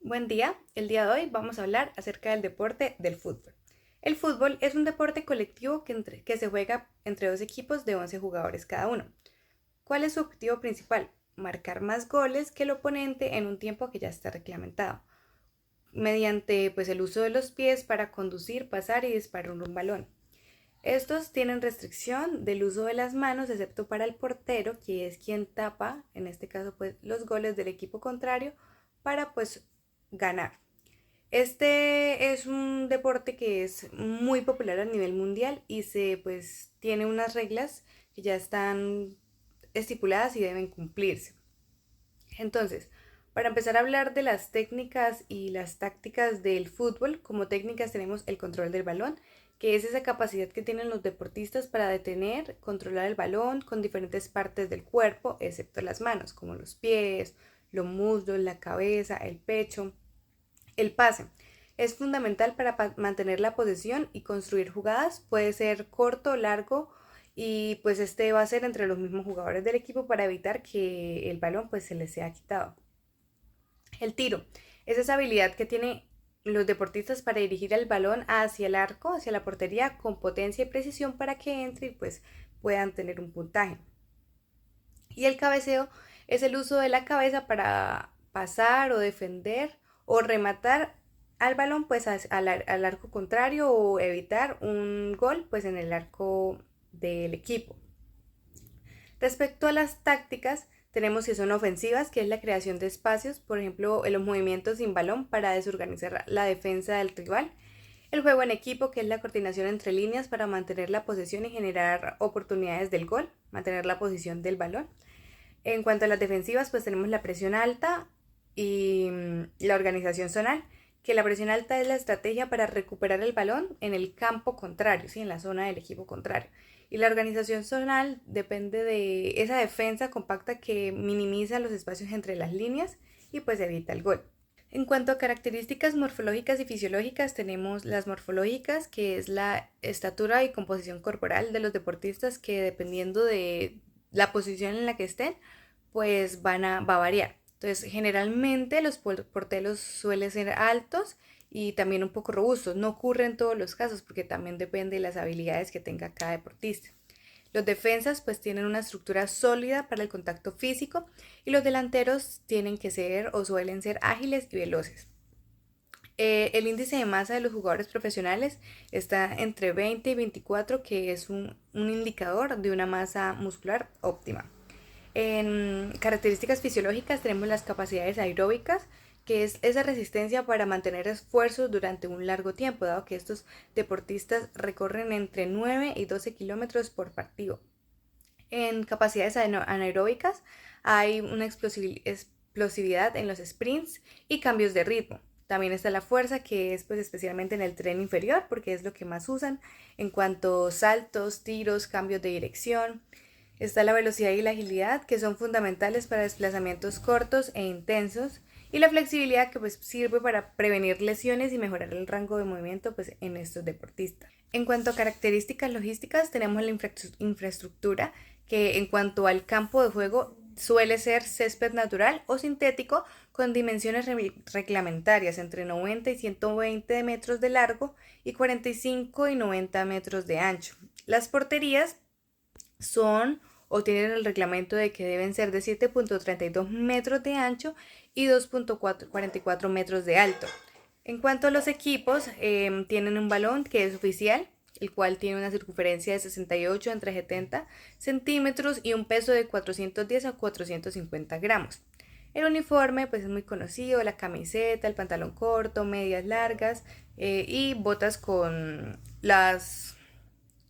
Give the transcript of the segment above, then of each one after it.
Buen día, el día de hoy vamos a hablar acerca del deporte del fútbol. El fútbol es un deporte colectivo que se juega entre dos equipos de 11 jugadores cada uno. ¿Cuál es su objetivo principal? Marcar más goles que el oponente en un tiempo que ya está reglamentado, mediante el uso de los pies para conducir, pasar y disparar un balón. Estos tienen restricción del uso de las manos, excepto para el portero, que es quien tapa, en este caso los goles del equipo contrario, para ganar. Este es un deporte que es muy popular a nivel mundial y tiene unas reglas que ya están estipuladas y deben cumplirse. Entonces, para empezar a hablar de las técnicas y las tácticas del fútbol, como técnicas tenemos el control del balón, que es esa capacidad que tienen los deportistas para detener, controlar el balón con diferentes partes del cuerpo, excepto las manos, como los pies, los muslos, la cabeza, el pecho. El pase es fundamental para mantener la posesión y construir jugadas. Puede ser corto o largo y este va a ser entre los mismos jugadores del equipo para evitar que el balón se les sea quitado. El tiro es esa habilidad que tienen los deportistas para dirigir el balón hacia el arco, hacia la portería con potencia y precisión para que entre y puedan tener un puntaje. Y el cabeceo es el uso de la cabeza para pasar o defender o rematar al balón al arco contrario o evitar un gol en el arco del equipo. Respecto a las tácticas, tenemos que son ofensivas, que es la creación de espacios, por ejemplo, en los movimientos sin balón para desorganizar la defensa del rival. El juego en equipo, que es la coordinación entre líneas para mantener la posesión y generar oportunidades del gol, mantener la posición del balón. En cuanto a las defensivas, tenemos la presión alta y la organización zonal, que la presión alta es la estrategia para recuperar el balón en el campo contrario, ¿sí? En la zona del equipo contrario. Y la organización zonal depende de esa defensa compacta que minimiza los espacios entre las líneas y evita el gol. En cuanto a características morfológicas y fisiológicas, tenemos las morfológicas, que es la estatura y composición corporal de los deportistas, que dependiendo de la posición en la que estén, va a variar. Entonces, generalmente los porteros suelen ser altos y también un poco robustos. No ocurre en todos los casos porque también depende de las habilidades que tenga cada deportista. Los defensas tienen una estructura sólida para el contacto físico y los delanteros tienen que ser o suelen ser ágiles y veloces. El índice de masa de los jugadores profesionales está entre 20 y 24, que es un indicador de una masa muscular óptima. En características fisiológicas tenemos las capacidades aeróbicas, que es esa resistencia para mantener esfuerzos durante un largo tiempo, dado que estos deportistas recorren entre 9 y 12 kilómetros por partido. En capacidades anaeróbicas hay una explosividad en los sprints y cambios de ritmo. También está la fuerza, que es especialmente en el tren inferior, porque es lo que más usan en cuanto a saltos, tiros, cambios de dirección. Está la velocidad y la agilidad, que son fundamentales para desplazamientos cortos e intensos, y la flexibilidad, que sirve para prevenir lesiones y mejorar el rango de movimiento en estos deportistas. En cuanto a características logísticas, tenemos la infraestructura, que en cuanto al campo de juego suele ser césped natural o sintético con dimensiones reglamentarias entre 90 y 120 metros de largo y 45 y 90 metros de ancho. Las porterías son o tienen el reglamento de que deben ser de 7.32 metros de ancho y 2.44 metros de alto. En cuanto a los equipos, tienen un balón que es oficial, el cual tiene una circunferencia de 68 entre 70 centímetros y un peso de 410 a 450 gramos. El uniforme es muy conocido: la camiseta, el pantalón corto, medias largas y botas con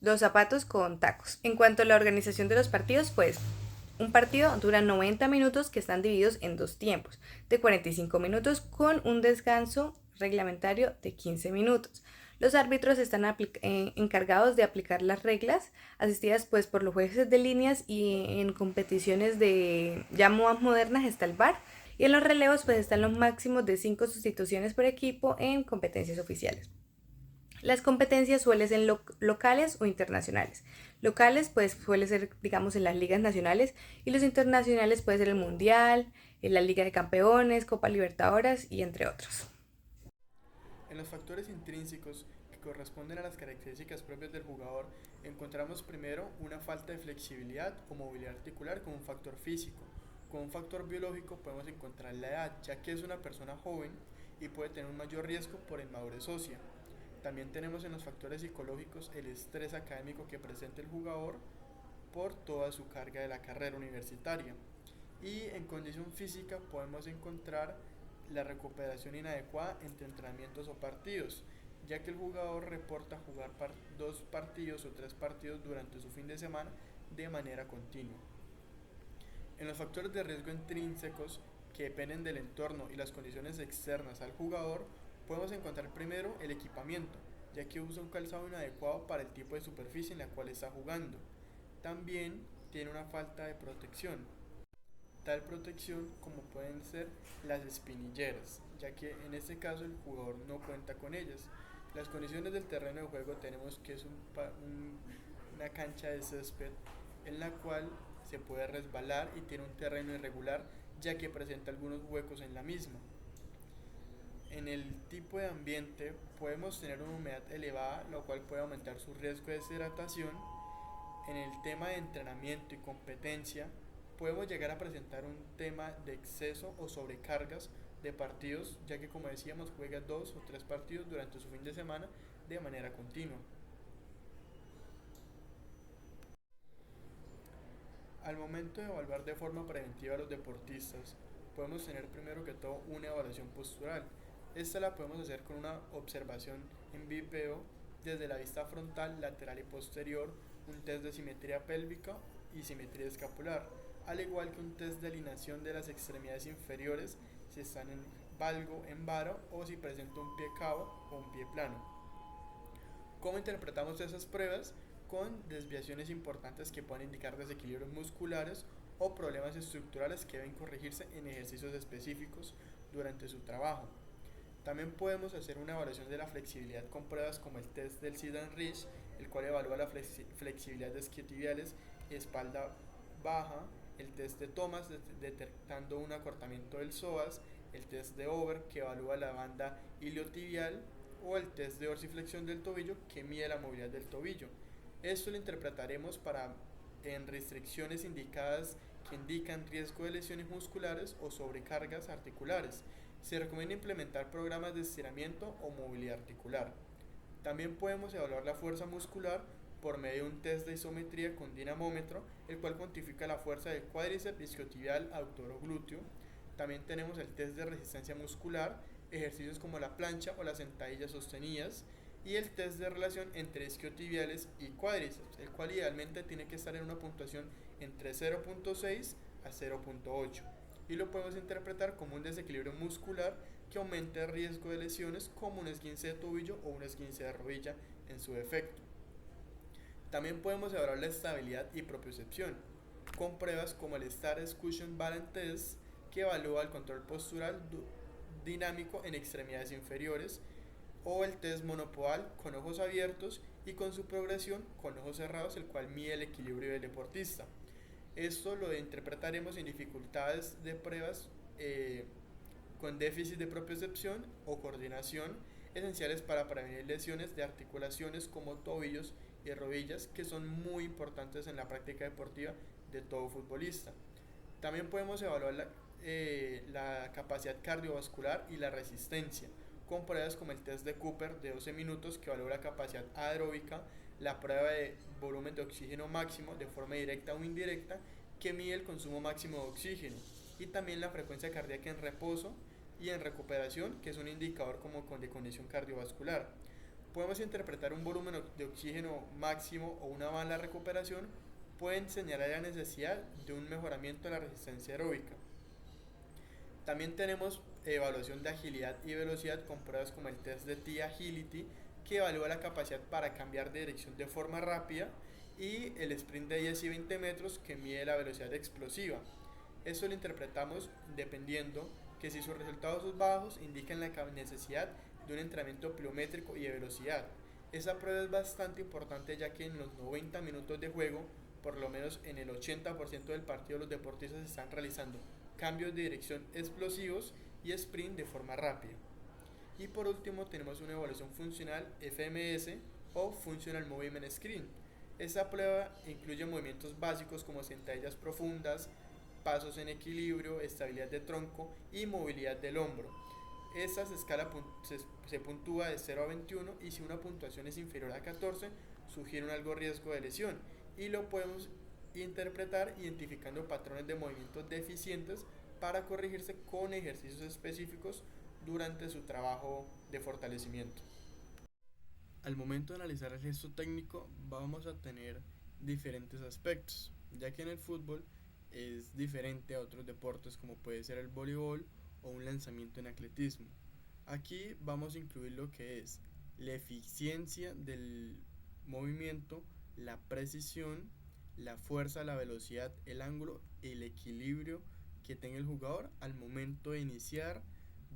los zapatos con tacos. En cuanto a la organización de los partidos, un partido dura 90 minutos, que están divididos en dos tiempos de 45 minutos con un descanso reglamentario de 15 minutos. Los árbitros están encargados de aplicar las reglas, asistidas por los jueces de líneas, y en competiciones de ya más modernas está el VAR, y en los relevos están los máximos de 5 sustituciones por equipo en competencias oficiales. Las competencias suelen ser locales o internacionales. Locales pues suele ser digamos en las ligas nacionales y los internacionales puede ser el Mundial, en la Liga de Campeones, Copa Libertadores y entre otros. En los factores intrínsecos que corresponden a las características propias del jugador, encontramos primero una falta de flexibilidad o movilidad articular como un factor físico. Como un factor biológico podemos encontrar la edad, ya que es una persona joven y puede tener un mayor riesgo por inmadurez ósea. También tenemos en los factores psicológicos el estrés académico que presenta el jugador por toda su carga de la carrera universitaria. Y en condición física podemos encontrar la recuperación inadecuada entre entrenamientos o partidos, ya que el jugador reporta jugar dos partidos o tres partidos durante su fin de semana de manera continua. En los factores de riesgo intrínsecos que dependen del entorno y las condiciones externas al jugador, podemos encontrar primero el equipamiento, ya que usa un calzado inadecuado para el tipo de superficie en la cual está jugando. También tiene una falta de protección, tal protección como pueden ser las espinilleras, ya que en este caso el jugador no cuenta con ellas. Las condiciones del terreno de juego tenemos que es una cancha de césped en la cual se puede resbalar y tiene un terreno irregular ya que presenta algunos huecos en la misma. En el tipo de ambiente podemos tener una humedad elevada, lo cual puede aumentar su riesgo de deshidratación. En el tema de entrenamiento y competencia, podemos llegar a presentar un tema de exceso o sobrecargas de partidos, ya que como decíamos juega dos o tres partidos durante su fin de semana de manera continua. Al momento de evaluar de forma preventiva a los deportistas, podemos tener primero que todo una evaluación postural. Esta la podemos hacer con una observación en video desde la vista frontal, lateral y posterior, un test de simetría pélvica y simetría escapular, al igual que un test de alineación de las extremidades inferiores si están en valgo, en varo o si presenta un pie cabo o un pie plano. ¿Cómo interpretamos esas pruebas? Con desviaciones importantes que pueden indicar desequilibrios musculares o problemas estructurales que deben corregirse en ejercicios específicos durante su trabajo. También podemos hacer una evaluación de la flexibilidad con pruebas como el test del Sit and Reach, el cual evalúa la flexibilidad de isquiotibiales y espalda baja, el test de Thomas detectando un acortamiento del psoas, el test de Over que evalúa la banda iliotibial o el test de dorsiflexión del tobillo que mide la movilidad del tobillo. Esto lo interpretaremos para en restricciones indicadas que indican riesgo de lesiones musculares o sobrecargas articulares. Se recomienda implementar programas de estiramiento o movilidad articular. También podemos evaluar la fuerza muscular por medio de un test de isometría con dinamómetro, el cual cuantifica la fuerza del cuádriceps, isquiotibial, aductor o glúteo. También tenemos el test de resistencia muscular, ejercicios como la plancha o las sentadillas sostenidas, y el test de relación entre isquiotibiales y cuádriceps, el cual idealmente tiene que estar en una puntuación entre 0.6 a 0.8 y lo podemos interpretar como un desequilibrio muscular que aumenta el riesgo de lesiones como un esguince de tobillo o un esguince de rodilla en su defecto. También podemos evaluar la estabilidad y propiocepción con pruebas como el Status Cushion Balance Test, que evalúa el control postural dinámico en extremidades inferiores, o el test monopodal con ojos abiertos y con su progresión con ojos cerrados, el cual mide el equilibrio del deportista. Esto lo interpretaremos en dificultades de pruebas con déficit de propiocepción o coordinación, esenciales para prevenir lesiones de articulaciones como tobillos y rodillas, que son muy importantes en la práctica deportiva de todo futbolista. También podemos evaluar la capacidad cardiovascular y la resistencia, con pruebas como el test de Cooper de 12 minutos que evalúa la capacidad aeróbica, la prueba de volumen de oxígeno máximo de forma directa o indirecta que mide el consumo máximo de oxígeno, y también la frecuencia cardíaca en reposo y en recuperación, que es un indicador como de condición cardiovascular. Podemos interpretar un volumen de oxígeno máximo o una mala recuperación pueden señalar la necesidad de un mejoramiento de la resistencia aeróbica. También tenemos evaluación de agilidad y velocidad con pruebas como el test de T-Agility, que evalúa la capacidad para cambiar de dirección de forma rápida, y el sprint de 10 y 20 metros que mide la velocidad explosiva. Esto lo interpretamos dependiendo que si sus resultados son bajos indican la necesidad de un entrenamiento pliométrico y de velocidad, Esa prueba es bastante importante ya que en los 90 minutos de juego, por lo menos en el 80% del partido, los deportistas están realizando cambios de dirección explosivos y sprint de forma rápida. Y por último tenemos una evaluación funcional FMS o Functional Movement Screen. Esta prueba incluye movimientos básicos como sentadillas profundas, pasos en equilibrio, estabilidad de tronco y movilidad del hombro. Esta se puntúa de 0 a 21 y si una puntuación es inferior a 14 sugiere un alto riesgo de lesión y lo podemos interpretar identificando patrones de movimientos deficientes para corregirse con ejercicios específicos durante su trabajo de fortalecimiento. Al momento de analizar el gesto técnico vamos a tener diferentes aspectos, ya que en el fútbol es diferente a otros deportes como puede ser el voleibol o un lanzamiento en atletismo. Aquí vamos a incluir lo que es la eficiencia del movimiento, la precisión, la fuerza, la velocidad, el ángulo, el equilibrio que tenga el jugador al momento de iniciar,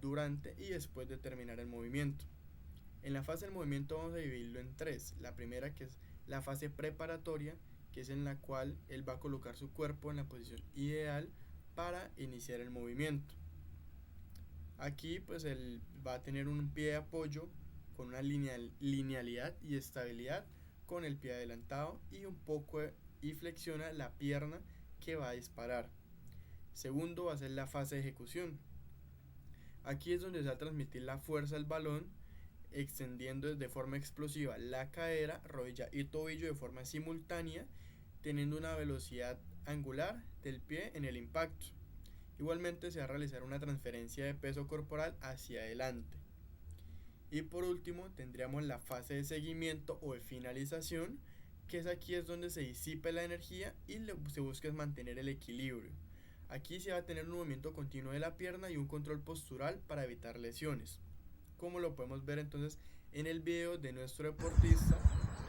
durante y después de terminar el movimiento. En la fase del movimiento vamos a dividirlo en tres. La primera, que es la fase preparatoria, que es en la cual él va a colocar su cuerpo en la posición ideal para iniciar el movimiento. Aquí pues él va a tener un pie de apoyo con una linealidad y estabilidad con el pie adelantado y flexiona la pierna que va a disparar. Segundo va a ser la fase de ejecución. Aquí es donde se va a transmitir la fuerza al balón, extendiendo de forma explosiva la cadera, rodilla y tobillo de forma simultánea, teniendo una velocidad angular del pie en el impacto. Igualmente se va a realizar una transferencia de peso corporal hacia adelante. Y por último tendríamos la fase de seguimiento o de finalización, que es donde se disipa la energía y se busca mantener el equilibrio. Aquí se va a tener un movimiento continuo de la pierna y un control postural para evitar lesiones, como lo podemos ver entonces en el video de nuestro deportista,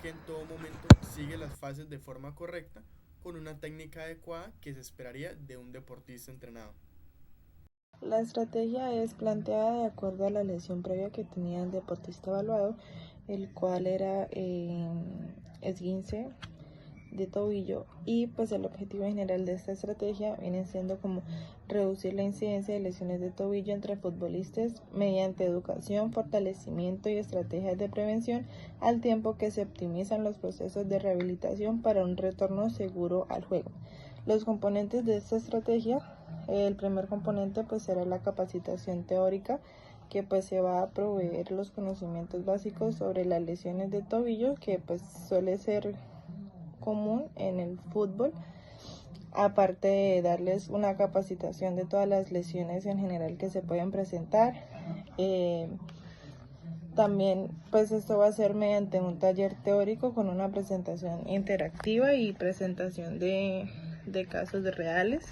que en todo momento sigue las fases de forma correcta con una técnica adecuada que se esperaría de un deportista entrenado. La estrategia es planteada de acuerdo a la lesión previa que tenía el deportista evaluado, el cual era esguince de tobillo, y pues el objetivo general de esta estrategia viene siendo como reducir la incidencia de lesiones de tobillo entre futbolistas mediante educación, fortalecimiento y estrategias de prevención, al tiempo que se optimizan los procesos de rehabilitación para un retorno seguro al juego. Los componentes de esta estrategia: el primer componente pues será la capacitación teórica, que pues se va a proveer los conocimientos básicos sobre las lesiones de tobillo, que pues suele ser común en el fútbol, aparte de darles una capacitación de todas las lesiones en general que se pueden presentar. También pues esto va a ser mediante un taller teórico con una presentación interactiva y presentación de casos reales.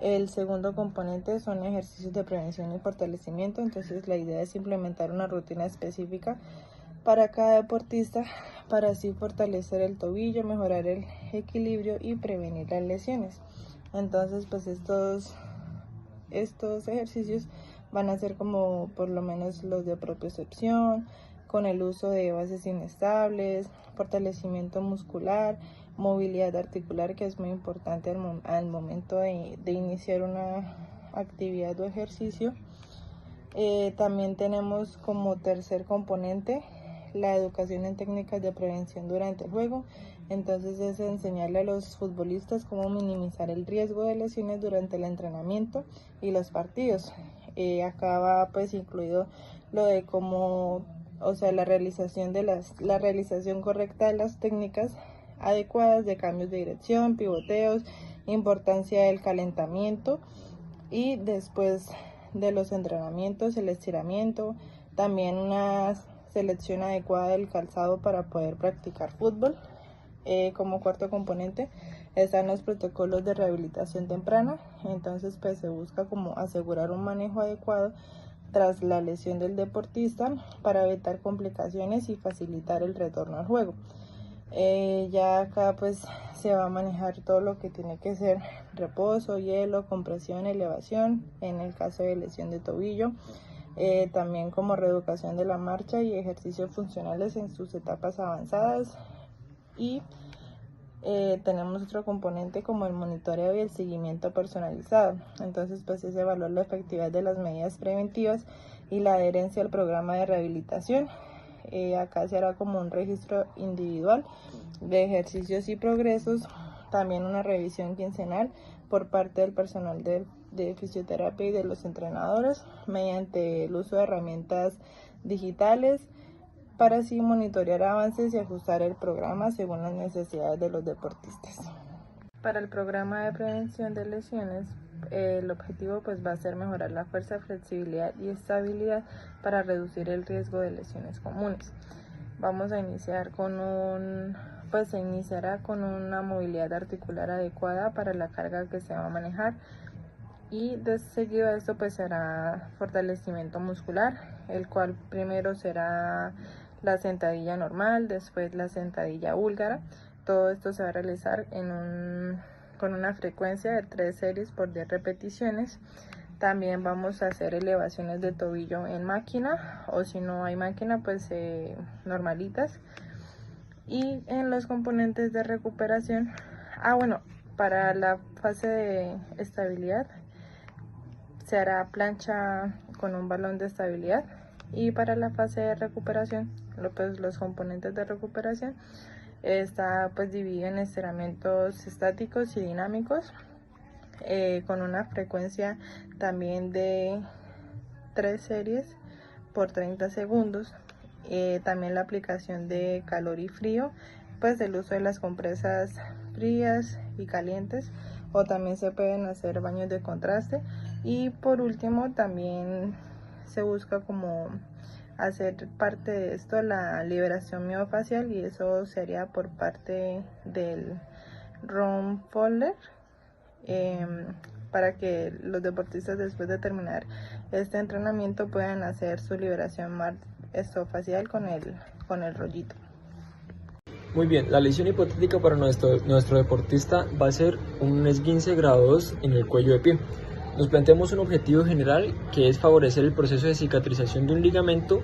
El segundo componente son ejercicios de prevención y fortalecimiento. Entonces la idea es implementar una rutina específica para cada deportista para así fortalecer el tobillo, mejorar el equilibrio y prevenir las lesiones. Entonces pues estos ejercicios van a ser como por lo menos los de propiocepción, con el uso de bases inestables, fortalecimiento muscular, movilidad articular, que es muy importante al momento de iniciar una actividad o ejercicio. También tenemos como tercer componente la educación en técnicas de prevención durante el juego. Entonces es enseñarle a los futbolistas cómo minimizar el riesgo de lesiones durante el entrenamiento y los partidos. Acá va pues incluido lo de cómo, la realización correcta de las técnicas adecuadas de cambios de dirección, pivoteos, importancia del calentamiento y después de los entrenamientos, el estiramiento, también una selección adecuada del calzado para poder practicar fútbol. Como cuarto componente están los protocolos de rehabilitación temprana. Entonces pues se busca como asegurar un manejo adecuado tras la lesión del deportista para evitar complicaciones y facilitar el retorno al juego. Ya acá pues se va a manejar todo lo que tiene que ser reposo, hielo, compresión, elevación en el caso de lesión de tobillo, también como reeducación de la marcha y ejercicios funcionales en sus etapas avanzadas. Y tenemos otro componente como el monitoreo y el seguimiento personalizado. Entonces pues es evaluar la efectividad de las medidas preventivas y la adherencia al programa de rehabilitación. Acá se hará como un registro individual de ejercicios y progresos, también una revisión quincenal por parte del personal de fisioterapia y de los entrenadores mediante el uso de herramientas digitales para así monitorear avances y ajustar el programa según las necesidades de los deportistas. Para el programa de prevención de lesiones, el objetivo pues va a ser mejorar la fuerza, flexibilidad y estabilidad para reducir el riesgo de lesiones comunes. Vamos a iniciar se iniciará con una movilidad articular adecuada para la carga que se va a manejar, y de seguido a esto pues será fortalecimiento muscular, el cual primero será la sentadilla normal, después la sentadilla búlgara. Todo esto se va a realizar con una frecuencia de 3 series por 10 repeticiones. También vamos a hacer elevaciones de tobillo en máquina, o si no hay máquina pues normalitas. Y en los componentes de recuperación, para la fase de estabilidad se hará plancha con un balón de estabilidad, y para la fase de recuperación, los componentes de recuperación está pues dividido en estiramientos estáticos y dinámicos, con una frecuencia también de 3 series por 30 segundos. También la aplicación de calor y frío, pues el uso de las compresas frías y calientes, o también se pueden hacer baños de contraste. Y por último también se busca como hacer parte de esto la liberación miofacial, y eso sería por parte del Ron Fowler, para que los deportistas después de terminar este entrenamiento puedan hacer su liberación facial con el rollito. Muy bien, la lesión hipotética para nuestro deportista va a ser un esguince grado 2 en el cuello de pie. Nos planteamos un objetivo general, que es favorecer el proceso de cicatrización de un ligamento,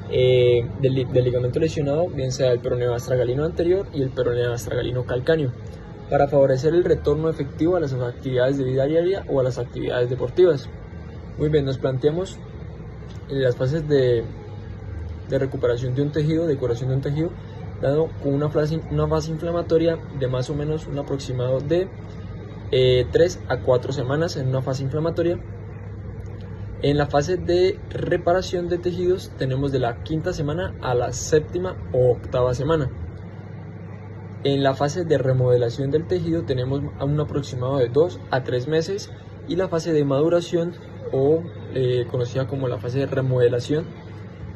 del ligamento lesionado, bien sea el peroneo astragalino anterior y el peroneo astragalino calcáneo, para favorecer el retorno efectivo a las actividades de vida diaria o a las actividades deportivas. Muy bien, nos planteamos las fases de recuperación de un tejido, de curación de un tejido, dado con una fase inflamatoria de más o menos un aproximado de 3 a 4 semanas en una fase inflamatoria. En la fase de reparación de tejidos tenemos de la 5ª semana a la 7ª o 8ª semana. En la fase de remodelación del tejido tenemos un aproximado de 2 a 3 meses, y la fase de maduración, o conocida como la fase de remodelación,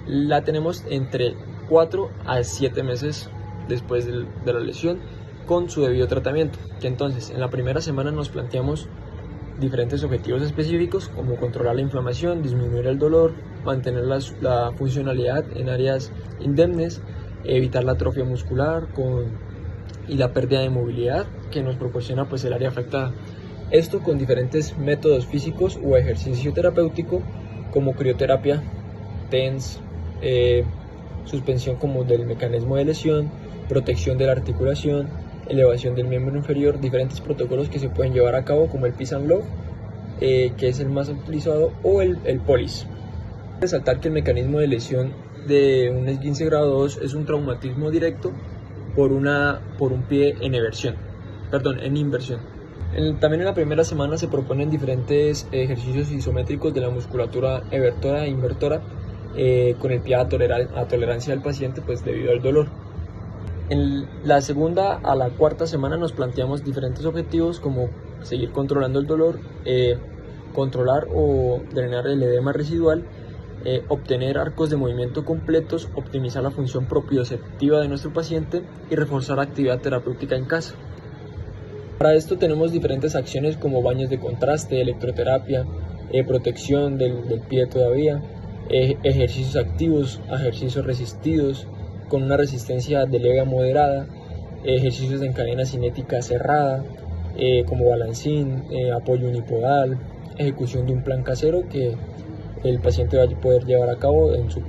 la tenemos entre 4 a 7 meses después de la lesión, con su debido tratamiento. Que entonces en la primera semana nos planteamos diferentes objetivos específicos, como controlar la inflamación, disminuir el dolor, mantener la funcionalidad en áreas indemnes, evitar la atrofia muscular y la pérdida de movilidad que nos proporciona pues el área afectada. Esto con diferentes métodos físicos o ejercicio terapéutico, como crioterapia, TENS, suspensión como del mecanismo de lesión, protección de la articulación, elevación del miembro inferior, diferentes protocolos que se pueden llevar a cabo, como el Peace and Love, que es el más utilizado, o el POLIS. Resaltar que el mecanismo de lesión de un esguince grado 2 es un traumatismo directo por un pie en inversión. También en la primera semana se proponen diferentes ejercicios isométricos de la musculatura evertora e invertora, con el pie a tolerancia del paciente pues debido al dolor. En la 2ª a la 4ª semana nos planteamos diferentes objetivos, como seguir controlando el dolor, controlar o drenar el edema residual, obtener arcos de movimiento completos, optimizar la función propioceptiva de nuestro paciente y reforzar actividad terapéutica en casa. Para esto tenemos diferentes acciones como baños de contraste, electroterapia, protección del pie todavía, ejercicios activos, ejercicios resistidos con una resistencia de leve a moderada, ejercicios en cadena cinética cerrada, como balancín, apoyo unipodal, ejecución de un plan casero que el paciente va a poder llevar a cabo en su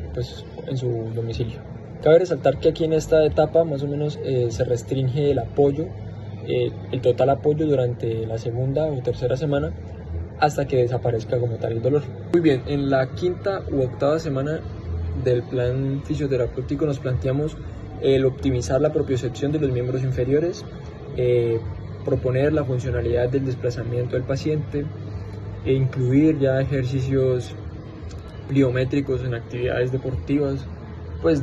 domicilio. Cabe resaltar que aquí en esta etapa más o menos se restringe el apoyo, el total apoyo durante la segunda o tercera semana hasta que desaparezca como tal el dolor. Muy bien, en la quinta u octava semana del plan fisioterapéutico nos planteamos el optimizar la propiocepción de los miembros inferiores, proponer la funcionalidad del desplazamiento del paciente e incluir ya ejercicios pliométricos en actividades deportivas, pues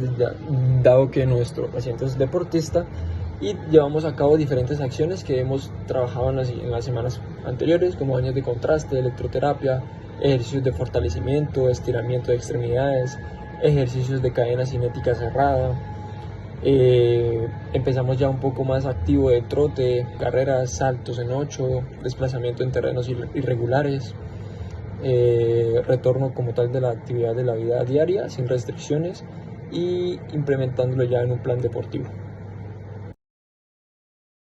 dado que nuestro paciente es deportista, y llevamos a cabo diferentes acciones que hemos trabajado en las semanas anteriores, como baños de contraste, electroterapia, ejercicios de fortalecimiento, estiramiento de extremidades, ejercicios de cadena cinética cerrada. Empezamos ya un poco más activo de trote, carreras, saltos en 8, desplazamiento en terrenos irregulares, retorno como tal de la actividad de la vida diaria sin restricciones y implementándolo ya en un plan deportivo.